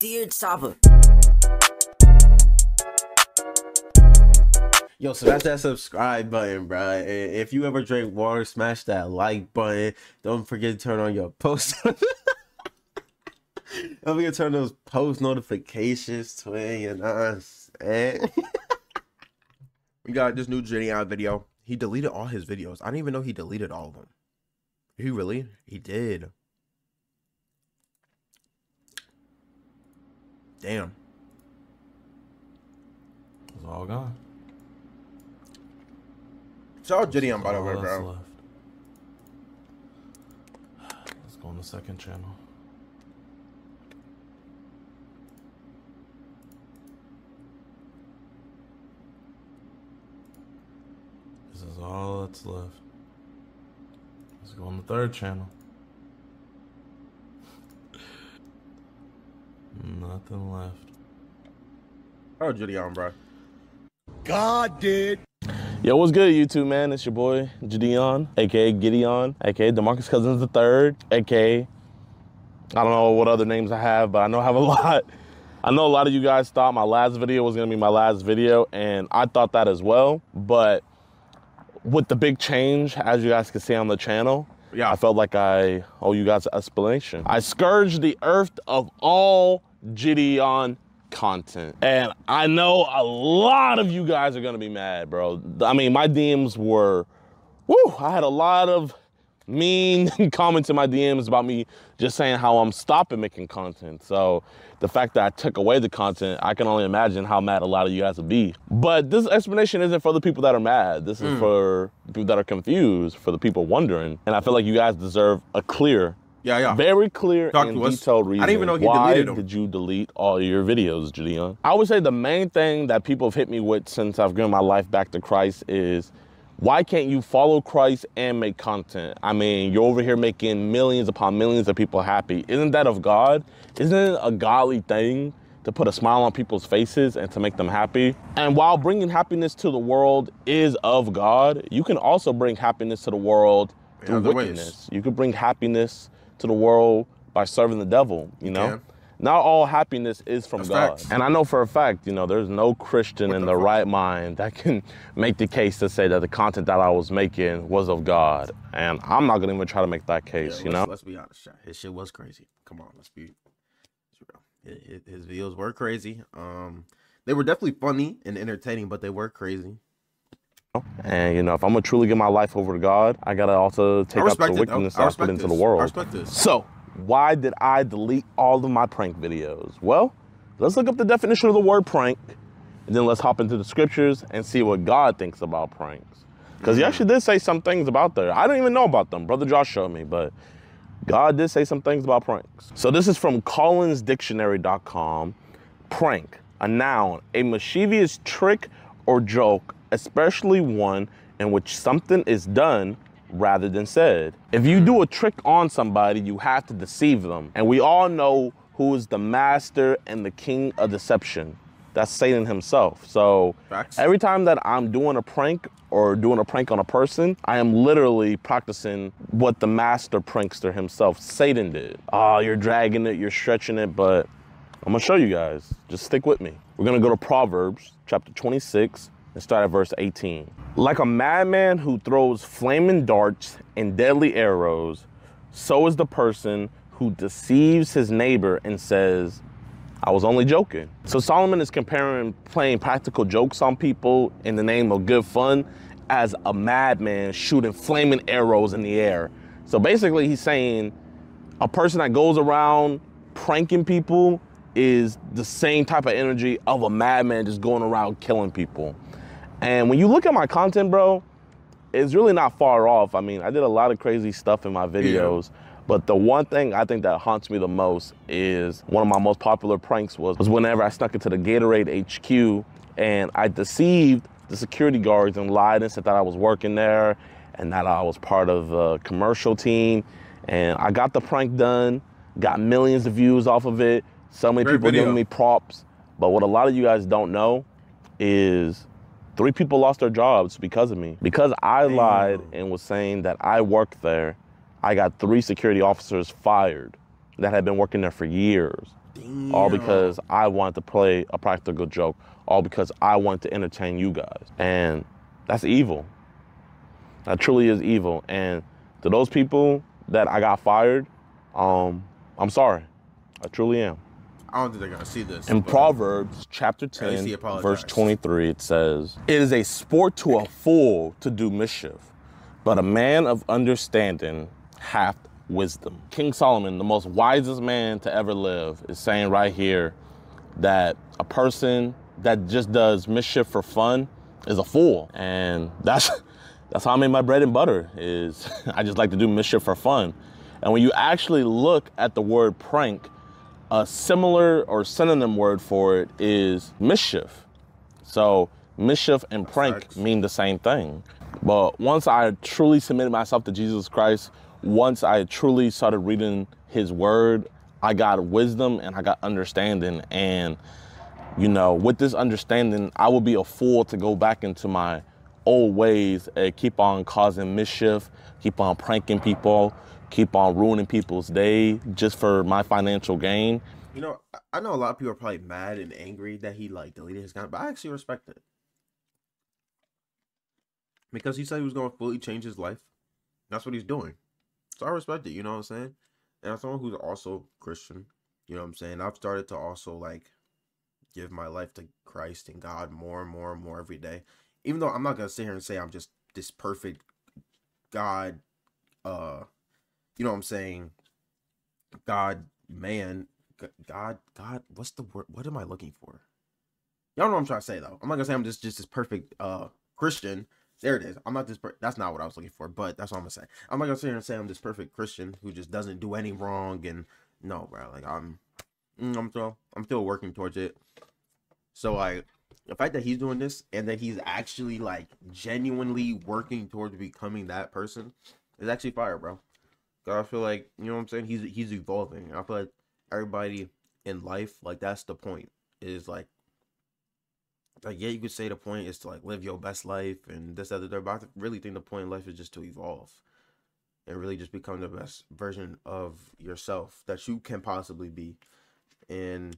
Dear Saba. Yo, smash that subscribe button, bro. And if you ever drink water, smash that like button. Don't forget to turn on your post. Don't forget to turn those post notifications to it, you know what I'm saying? We got this new Jidion video. He deleted all his videos. I didn't even know he deleted all of them. He really? He did. Damn. It's all gone. Shout out Jidion, by the way, bro. Left. Let's go on the second channel. This is all that's left. Let's go on the third channel. Nothing left. Oh, Jidion, bro. God did. Yo, what's good, YouTube, man? It's your boy, Jidion, a.k.a. Gideon, a.k.a. DeMarcus Cousins III, a.k.a. I don't know what other names I have, but I know I have a lot. I know a lot of you guys thought my last video was going to be my last video, and I thought that as well. But with the big change, as you guys can see on the channel, yeah, I felt like I owe you guys an explanation. I scourged the earth of all Jidion content. And I know a lot of you guys are gonna be mad, bro. I mean, my DMs were, woo, I had a lot of mean comments in my DMs about me just saying how I'm stopping making content. So the fact that I took away the content, I can only imagine how mad a lot of you guys would be. But this explanation isn't for the people that are mad. This is for people that are confused, for the people wondering. And I feel like you guys deserve a clear, very clear and detailed reason. I didn't even know he why deleted them. Did you delete all your videos, Jidion? I would say the main thing that people have hit me with since I've given my life back to Christ is, why can't you follow Christ and make content? I mean, you're over here making millions upon millions of people happy. Isn't that of God? Isn't it a godly thing to put a smile on people's faces and to make them happy? And while bringing happiness to the world is of God, you can also bring happiness to the world through wickedness. You could bring happiness to the world by serving the devil, you know? Not all happiness is from God. Facts. And I know for a fact, you know, there's no Christian in the right mind that can make the case to say that the content that I was making was of God. And I'm not gonna even try to make that case, you know? Let's be honest, his shit was crazy. Come on, let's be real. His videos were crazy. They were definitely funny and entertaining, but they were crazy. And, you know, if I'm gonna truly give my life over to God, I gotta also take out the wickedness that I put into the world. I respect this. So, why did I delete all of my prank videos? Well, let's look up the definition of the word prank, and then let's hop into the scriptures and see what God thinks about pranks. Because he actually did say some things about there. I didn't even know about them. Brother Josh showed me, but God did say some things about pranks. So this is from collinsdictionary.com. Prank, a noun, a mischievous trick or joke, especially one in which something is done rather than said. If you do a trick on somebody, you have to deceive them. And we all know who is the master and the king of deception. That's Satan himself. So every time that I'm doing a prank or doing a prank on a person, I am literally practicing what the master prankster himself, Satan, did. Oh, you're dragging it, you're stretching it, but I'm gonna show you guys. Just stick with me. We're gonna go to Proverbs chapter 26 and start at verse 18. Like a madman who throws flaming darts and deadly arrows, so is the person who deceives his neighbor and says, I was only joking. So Solomon is comparing playing practical jokes on people in the name of good fun as a madman shooting flaming arrows in the air. So basically he's saying a person that goes around pranking people is the same type of energy of a madman just going around killing people. And when you look at my content, bro, it's really not far off. I mean, I did a lot of crazy stuff in my videos, but the one thing I think that haunts me the most is one of my most popular pranks was whenever I snuck into the Gatorade HQ and I deceived the security guards and lied and said that I was working there and that I was part of a commercial team. And I got the prank done, got millions of views off of it. So many people giving me props. But what a lot of you guys don't know is 3 people lost their jobs because of me. Because I lied and was saying that I worked there, I got 3 security officers fired that had been working there for years. Damn. All because I wanted to play a practical joke. All because I wanted to entertain you guys. And that's evil. That truly is evil. And to those people that I got fired, I'm sorry. I truly am. I don't think they're gonna see this. In Proverbs chapter 10, verse 23, it says, "It is a sport to a fool to do mischief, but a man of understanding hath wisdom." King Solomon, the most wisest man to ever live, is saying right here that a person that just does mischief for fun is a fool. And that's how I make my bread and butter, is I just like to do mischief for fun. And when you actually look at the word prank, a similar or synonym word for it is mischief. So mischief and prank mean the same thing. But once I truly submitted myself to Jesus Christ, once I truly started reading his word, I got wisdom and I got understanding. And, you know, with this understanding, I would be a fool to go back into my old ways and keep on causing mischief, keep on pranking people, keep on ruining people's day just for my financial gain. You know, I know a lot of people are probably mad and angry that he like deleted his account, but I actually respect it. Because he said he was going to fully change his life. That's what he's doing. So I respect it, you know what I'm saying? And as someone who's also Christian, you know what I'm saying? I've started to also like give my life to Christ and God more and more and more every day. Even though I'm not going to sit here and say I'm just this perfect God, you know what I'm saying? God, what's the word? What am I looking for? Y'all know what I'm trying to say, though. I'm not gonna say I'm just this perfect Christian. There it is. I'm not this. That's not what I was looking for, but that's what I'm gonna say. I'm not gonna sit here and say I'm this perfect Christian who just doesn't do any wrong. And no, bro. Like I'm still working towards it. So like the fact that he's doing this and that he's actually like genuinely working towards becoming that person is actually fire, bro. I feel like, you know what I'm saying? He's evolving. I feel like everybody in life, like that's the point. Is like yeah, you could say the point is to like live your best life and this, that, the third. But I really think the point in life is just to evolve and really just become the best version of yourself that you can possibly be. And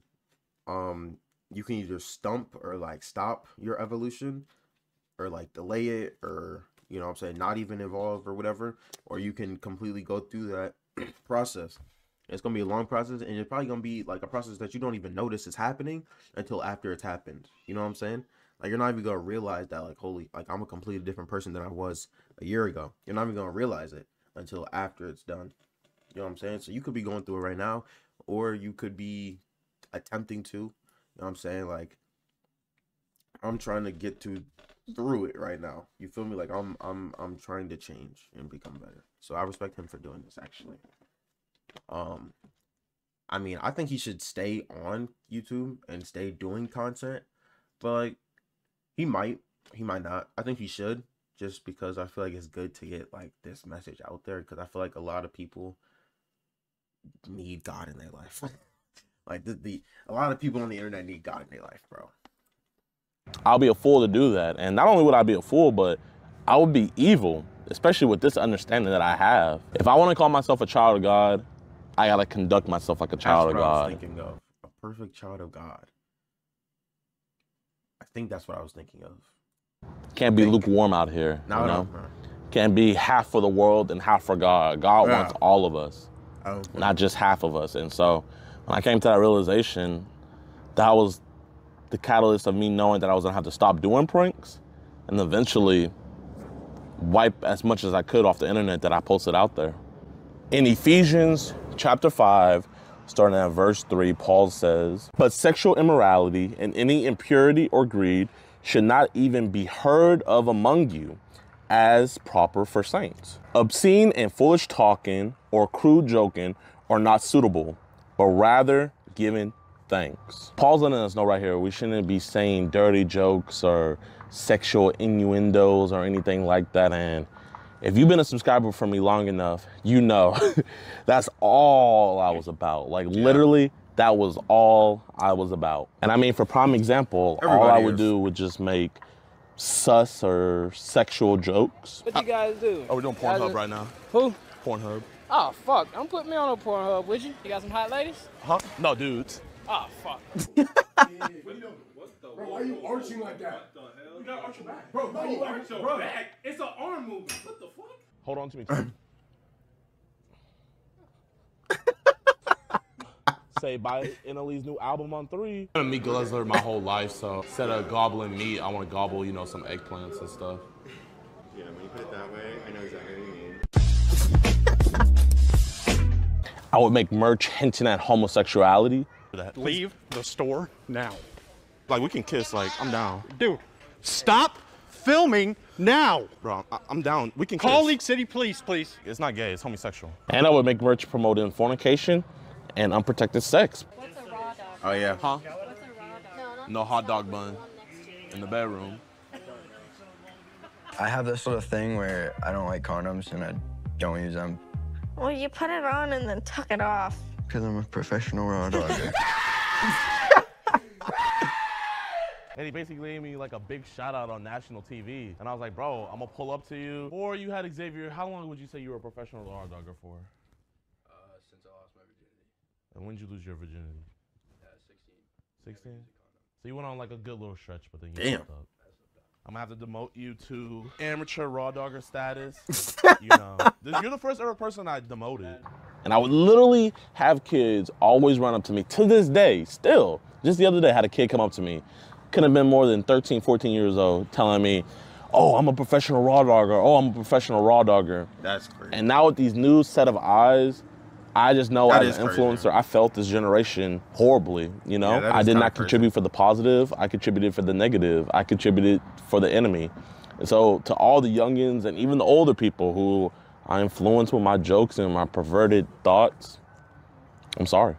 you can either stump or like stop your evolution or like delay it, or you know what I'm saying, not even evolve or whatever, or you can completely go through that process. It's going to be a long process, and it's probably going to be like a process that you don't even notice is happening until after it's happened. You know what I'm saying? Like you're not even going to realize that like, holy, like I'm a completely different person than I was a year ago. You're not even going to realize it until after it's done. You know what I'm saying? So you could be going through it right now, or you could be attempting to, you know what I'm saying? Like I'm trying to get through it right now. You feel me? Like I'm trying to change and become better. So I respect him for doing this, actually. I mean, I think he should stay on YouTube and stay doing content, but like he might not. I think he should, just because I feel like it's good to get like this message out there, because I feel like a lot of people need God in their life. Like a lot of people on the internet need God in their life, bro. I'll be a fool to do that. And not only would I be a fool, but I would be evil, especially with this understanding that I have. If I want to call myself a child of God, I gotta conduct myself like a child of God. I was thinking of a perfect child of God. I think that's what I was thinking of. Can't be lukewarm out here. No, you know? no. Can't be half for the world and half for God. God wants all of us, not just half of us. And so when I came to that realization, that was the catalyst of me knowing that I was gonna have to stop doing pranks and eventually wipe as much as I could off the internet that I posted out there. In Ephesians chapter 5, starting at verse 3, Paul says, "But sexual immorality and any impurity or greed should not even be heard of among you, as proper for saints. Obscene and foolish talking or crude joking are not suitable, but rather giving thanks." Paul's letting us know right here, we shouldn't be saying dirty jokes or sexual innuendos or anything like that. And if you've been a subscriber for me long enough, you know that's all I was about. Like literally, that was all I was about. And I mean, for prime example, all I would do would just make sus or sexual jokes. What you guys do? Oh, we're doing Pornhub right now. Who? Pornhub. Oh, fuck. Don't put me on a Pornhub, would you? You got some hot ladies? Huh? No, dudes. Ah, fuck. Bro, why are you arching like that? What the hell? You gotta arch your back. Bro, why you arch your back? It's an arm movement. What the fuck? Hold on to me, too. Say bye NLE's new album on 3. I'm a meat guzzler my whole life, so instead of gobbling meat, I want to gobble, you know, some eggplants and stuff. Yeah, when you put it that way, I know exactly what you mean. I would make merch hinting at homosexuality. Leave the store now. Like, we can kiss, like, I'm down. Dude, stop filming now. Bro, I'm down. We can kiss. Call League City Police, please. It's not gay, it's homosexual. And I would make merch promoting fornication and unprotected sex. What's a raw dog? Oh yeah. Huh? What's a raw dog? No hot dog bun in the bedroom. I have this sort of thing where I don't like condoms and I don't use them. Well, you put it on and then tuck it off. Because I'm a professional raw dogger. And he basically gave me like a big shout out on national TV. And I was like, bro, I'm gonna pull up to you. Or you had Xavier, how long would you say you were a professional raw dogger for? Since I lost my virginity. And when did you lose your virginity? 16. 16? So you went on like a good little stretch, but then you Damn. fucked up. I'm gonna have to demote you to amateur raw dogger status. You know, you're the first ever person I demoted. And I would literally have kids always run up to me to this day, still. Just the other day, I had a kid come up to me. Couldn't have been more than 13, 14 years old, telling me, oh, I'm a professional raw dogger. Oh, I'm a professional raw dogger. That's crazy. And now with these new set of eyes, I just know That as an is crazy. influencer, I felt this generation horribly, you know? Yeah, that I is did kinda not crazy. contribute for the positive. I contributed for the negative. I contributed for the enemy. And so to all the youngins and even the older people who I influence with my jokes and my perverted thoughts, I'm sorry.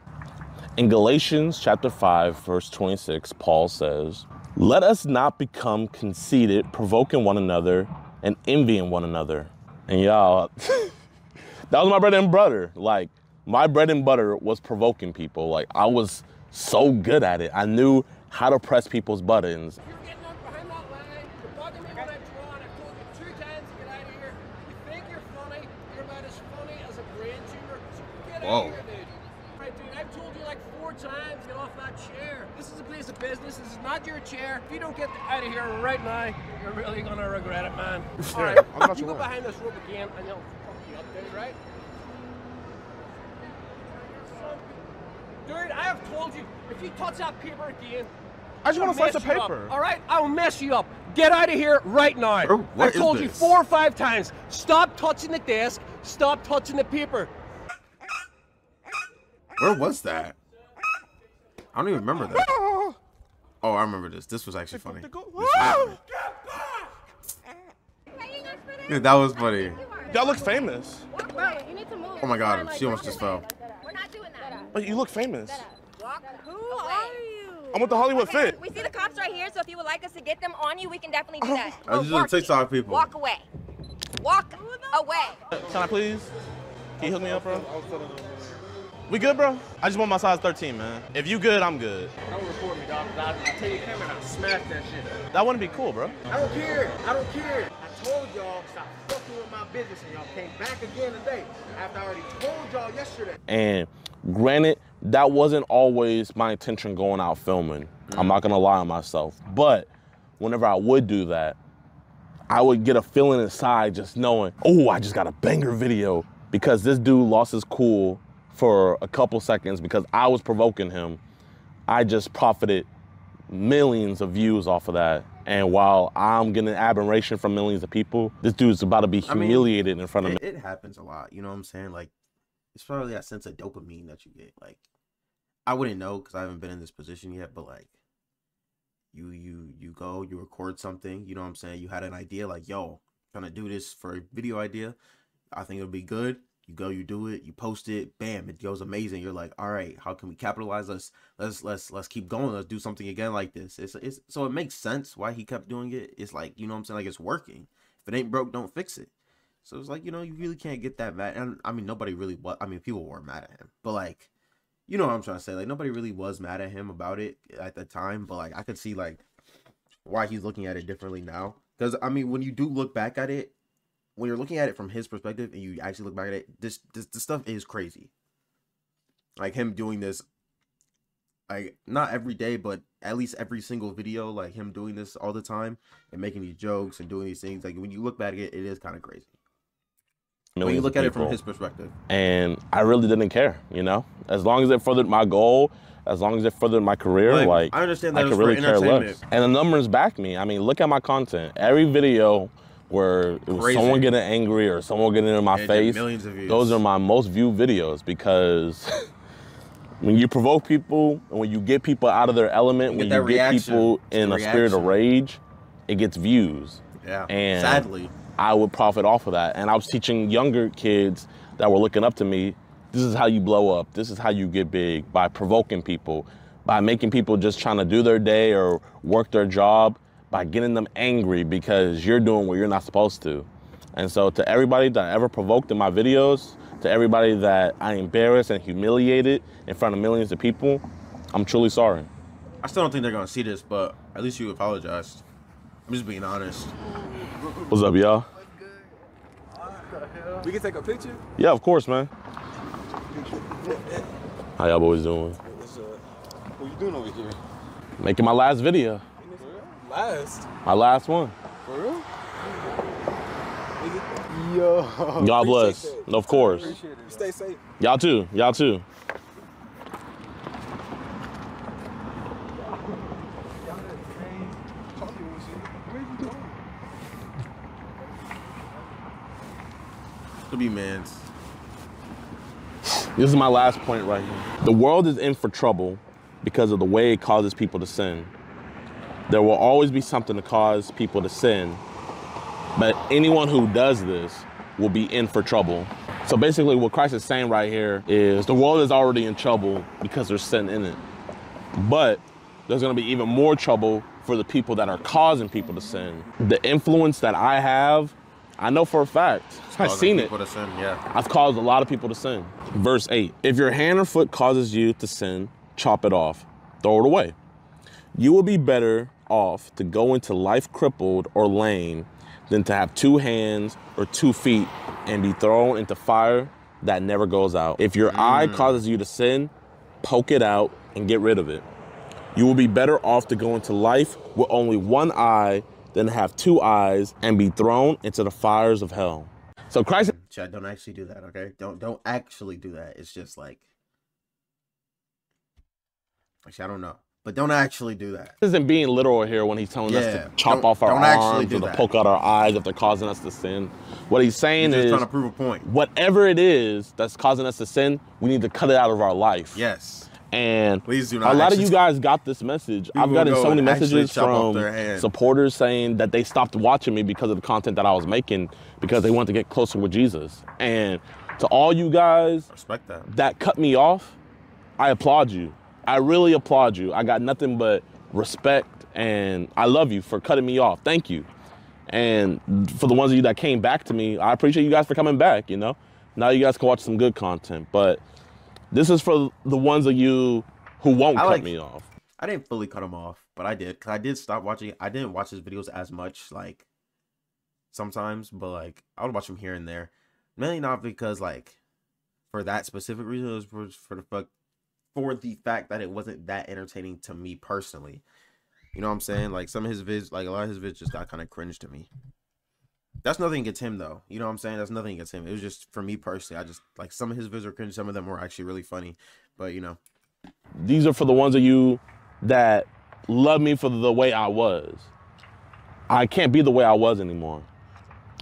In Galatians chapter 5, verse 26, Paul says, let us not become conceited, provoking one another and envying one another. And y'all, that was my bread and butter. Like, my bread and butter was provoking people. Like, I was so good at it. I knew how to press people's buttons. You're getting up behind that line. You're bugging me when I'm drawn. I've told you 2 times to get out of here. You think you're funny. You're about as funny as a brain tumor. So get out of here, dude. Right, dude, I've told you like 4 times, get off that chair. This is a place of business. This is not your chair. If you don't get out of here right now, you're really gonna regret it, man. All right, you go behind this rope again, and you'll fuck you up, dude, right? Dude, I have told you, if you touch that paper again, I just want to slice the mess you paper. up, all right? I'll mess you up. Get out of here right now. Bro, what I've is told you this? 4 or 5 times. Stop touching the desk. Stop touching the paper. Where was that? I don't even remember that. Oh, I remember this. This was actually funny. This was funny. Yeah, that was funny. Y'all look famous. Bro, you need to move. Oh my god, she almost just fell. We're not doing that. But you look famous. Who are you? I'm with the Hollywood Fit. We see the cops right here, so if you would like us to get them on you, we can definitely do that. I was just the TikTok people. Walk away. Walk away. Can I please? Can you hook me up, bro? We good, bro? I just want my size 13, man. If you good, I'm good. Don't report me, dog. I'll tell you camera and I'll smack that shit. That wouldn't be cool, bro. I don't care. I don't care. I told y'all stop fucking with my business, and y'all came back again today after I already told y'all yesterday. And granted, that wasn't always my intention going out filming. I'm not gonna lie on myself. But whenever I would do that, I would get a feeling inside just knowing, oh, I just got a banger video because this dude lost his cool for a couple seconds because I was provoking him. I just profited millions of views off of that. And while I'm getting admiration from millions of people, this dude's about to be humiliated in front of me. It happens a lot, you know what I'm saying? Like, it's probably that sense of dopamine that you get. Like, I wouldn't know because I haven't been in this position yet, but like, you go, you record something, you know what I'm saying? You had an idea, like, yo, trying to do this for a video idea. I think it'll be good. You go, you do it, you post it, bam, it goes amazing. You're like, all right, how can we capitalize? Let's keep going. Let's do something again like this. It's so it makes sense why he kept doing it. It's like, you know what I'm saying? Like, it's working. If it ain't broke, don't fix it. So it's like, you know, you really can't get that mad. And I mean, nobody really was. I mean, people were mad at him, but like, you know what I'm trying to say? Like, nobody really was mad at him about it at the time. But like, I could see like why he's looking at it differently now. Because I mean, when you do look back at it, when you're looking at it from his perspective and you actually look back at it, this stuff is crazy. Like him doing this like not every day, but at least every single video, like him doing this all the time and making these jokes and doing these things. Like when you look back at it, it is kind of crazy. When you look at it from his perspective. And I really didn't care, you know? As long as it furthered my goal, as long as it furthered my career, like I understand that I could really care less. And the numbers back me. I mean, look at my content. Every video where it was someone getting angry or someone getting in my face, millions of views. Those are my most viewed videos because when you provoke people and when you get people out of their element, when you get people in a spirit of rage, it gets views. Yeah, and sadly. I would profit off of that. And I was teaching younger kids that were looking up to me, this is how you blow up. This is how you get big, by provoking people, by making people just trying to do their day or work their job, by getting them angry because you're doing what you're not supposed to. And so to everybody that I ever provoked in my videos, to everybody that I embarrassed and humiliated in front of millions of people, I'm truly sorry. I still don't think they're gonna see this, but at least you apologized. I'm just being honest. What's up, y'all? We can take a picture? Yeah, of course, man. How y'all boys doing? What you doing over here? Making my last video. Last? My last one. For real? Yo. God bless. Of course. Appreciate it. Stay safe. Y'all too. Y'all too. To be mans. This is my last point right here. The world is in for trouble because of the way it causes people to sin. There will always be something to cause people to sin, but anyone who does this will be in for trouble. So basically what Christ is saying right here is the world is already in trouble because there's sin in it. But there's gonna be even more trouble for the people that are causing people to sin. The influence that I have, I know for a fact. I've seen it. To sin, yeah. I've caused a lot of people to sin. Verse 8, if your hand or foot causes you to sin, chop it off, throw it away. You will be better off to go into life crippled or lame than to have 2 hands or 2 feet and be thrown into fire that never goes out. If your eye causes you to sin, poke it out and get rid of it. You will be better off to go into life with only 1 eye than have 2 eyes and be thrown into the fires of hell. So Christ, Chad, don't actually do that, okay? Don't actually do that. It's just like, actually, I don't know, but don't actually do that. isn't being literal here when he's telling us to chop off our arms or to poke out our eyes if they're causing us to sin. What he's saying is, trying to prove a point. Whatever it is that's causing us to sin, we need to cut it out of our life. Yes. And please do not. A lot of you guys got this message. I've gotten so many messages from supporters saying that they stopped watching me because of the content that I was making because they wanted to get closer with Jesus. And to all you guys respect that cut me off, I applaud you. I really applaud you. I got nothing but respect and I love you for cutting me off. Thank you. And for the ones of you that came back to me, I appreciate you guys for coming back, you know? Now you guys can watch some good content, but this is for the ones of you who won't cut me off. I didn't fully cut him off, but I did. Cause I did stop watching. I didn't watch his videos as much, like, sometimes, but, like, I would watch him here and there. Mainly not because, like, for that specific reason. It was for the fact that it wasn't that entertaining to me personally. You know what I'm saying? Like, some of his vids, like, a lot of his vids just got kind of cringe to me. That's nothing against him, though. You know what I'm saying? That's nothing against him. It was just, for me personally, I just, like, some of his videos are cringe. Some of them were actually really funny. But, you know. These are for the ones of you that love me for the way I was. I can't be the way I was anymore.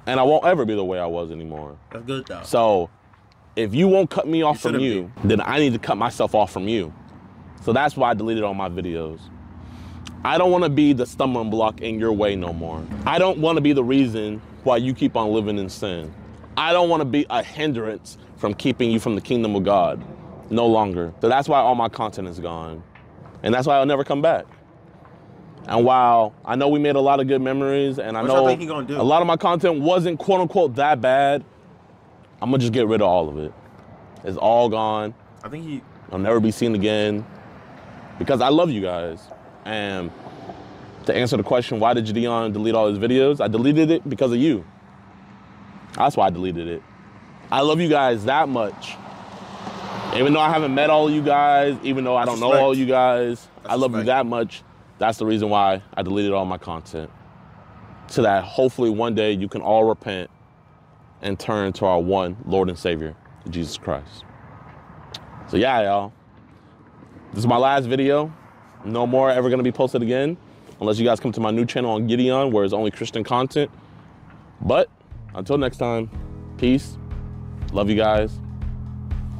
And I won't ever be the way I was anymore. That's good, though. So, if you won't cut me off from you, then I need to cut myself off from you. So that's why I deleted all my videos. I don't want to be the stumbling block in your way no more. I don't want to be the reason why you keep on living in sin. I don't want to be a hindrance from keeping you from the kingdom of God. No longer. So that's why all my content is gone. And that's why I'll never come back. And while I know we made a lot of good memories and I know a lot of my content wasn't quote unquote that bad, I'm gonna just get rid of all of it. It's all gone. I think I'll never be seen again because I love you guys. And to answer the question, why did Jidion delete all his videos? I deleted it because of you. That's why I deleted it. I love you guys that much. Even though I haven't met all of you guys, even though I don't know all you guys, I love you that much. That's the reason why I deleted all my content. So that hopefully one day you can all repent and turn to our one Lord and Savior, Jesus Christ. So yeah, y'all. This is my last video. No more ever gonna be posted again, unless you guys come to my new channel on Jidion, where it's only Christian content. But until next time, peace. Love you guys.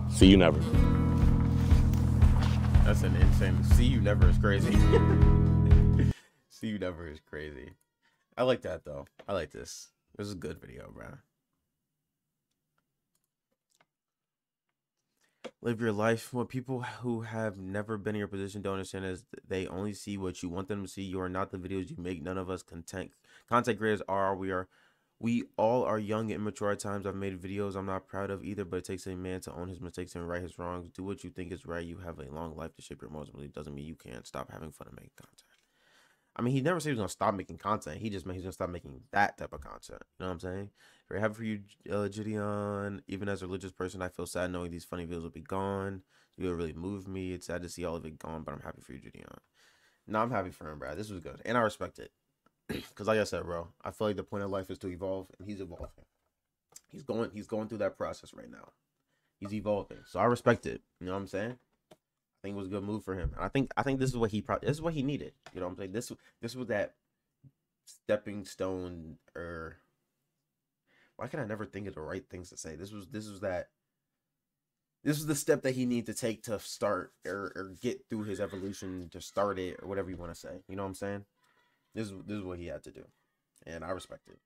See you never. That's an insane. See you never is crazy. See you never is crazy. I like that though. I like this. This is a good video, bro. Live your life. What people who have never been in your position don't understand is they only see what you want them to see. You are not the videos you make. None of us content creators are. We all are young and immature at times. I've made videos I'm not proud of either, but it takes a man to own his mistakes and right his wrongs. Do what you think is right. You have a long life to shape your emotions, but it doesn't mean you can't stop having fun and making content. I mean, he never said he was going to stop making content. He just meant he's going to stop making that type of content. You know what I'm saying? Very happy for you, Jidion. Even as a religious person, I feel sad knowing these funny videos will be gone. It really moved me. It's sad to see all of it gone, but I'm happy for you, Jidion. No, I'm happy for him, bro. This was good. And I respect it. Because like I said, bro, I feel like the point of life is to evolve, and he's evolving. He's going through that process right now. He's evolving. So I respect it. You know what I'm saying? I think it was a good move for him. And I think this is what he needed. You know what I'm saying? This was that stepping stone, or why can I never think of the right things to say? This was the step that he needed to take to start or get through his evolution, to start it, or whatever you want to say. You know what I'm saying? This is what he had to do, and I respect it.